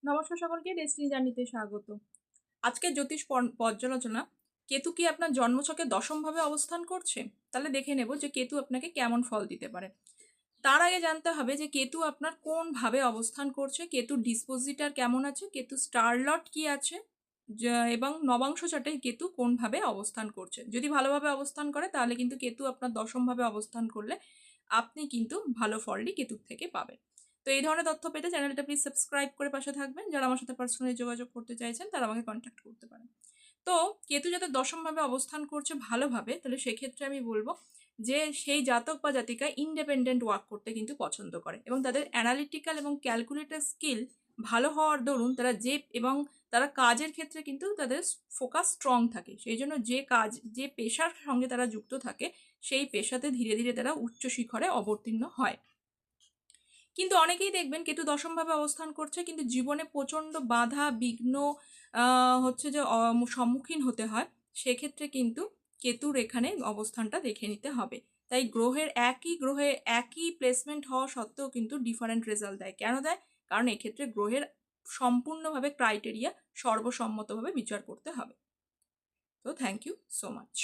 নমস্কার সকলকে, ডেস্টিনি জার্নিতে স্বাগত। আজকের জ্যোতিষ পর্যালোচনা। কেতু কি আপনার জন্মছকে দশমভাবে অবস্থান করছে? তাহলে দেখে নেব যে কেতু আপনাকে কেমন ফল দিতে পারে। তার আগে জানতে হবে যে কেতু আপনার কোন ভাবে অবস্থান করছে, কেতুর ডিসপোজিটার কেমন আছে, কেতু স্টার লট কি আছে, এবং নবাংশ চার্টে কেতু কোন ভাবে অবস্থান করছে। যদি ভালোভাবে অবস্থান করে তাহলে কিন্তু কেতু আপনার দশমভাবে অবস্থান করলে আপনি কিন্তু ভালো ফলটি কেতুর থেকে পাবেন। তো এই ধরনের তথ্য পেতে চ্যানেলটা প্লিজ সাবস্ক্রাইব করে পাশে থাকবেন। যারা আমার সাথে পার্সোনালি যোগাযোগ করতে চাইছেন তারা আমাকে কন্ট্যাক্ট করতে পারেন। তো কেতু যাতে দশমভাবে অবস্থান করছে ভালোভাবে, তাহলে সেক্ষেত্রে আমি বলবো যে সেই জাতক বা জাতিকা ইন্ডিপেন্ডেন্ট ওয়ার্ক করতে কিন্তু পছন্দ করে এবং তাদের অ্যানালিটিক্যাল এবং ক্যালকুলেটর স্কিল ভালো হওয়ার দরুন তারা কাজের ক্ষেত্রে কিন্তু তাদের ফোকাস স্ট্রং থাকে। সেই জন্য যে পেশার সঙ্গে তারা যুক্ত থাকে সেই পেশাতে ধীরে ধীরে তারা উচ্চ শিখরে অবতীর্ণ হয়। কিন্তু অনেকেই দেখবেন কেতু দশমভাবে অবস্থান করছে কিন্তু জীবনে প্রচণ্ড বাধা বিঘ্ন হচ্ছে যে সম্মুখীন হতে হয়। সেক্ষেত্রে কিন্তু কেতুর এখানে অবস্থানটা দেখে নিতে হবে। তাই গ্রহে একই প্লেসমেন্ট হওয়া সত্ত্বেও কিন্তু ডিফারেন্ট রেজাল্ট দেয়। কেন দেয়? কারণ এক্ষেত্রে গ্রহের সম্পূর্ণভাবে ক্রাইটেরিয়া সর্বসম্মতভাবে বিচার করতে হবে। তো থ্যাংক ইউ সো মাচ।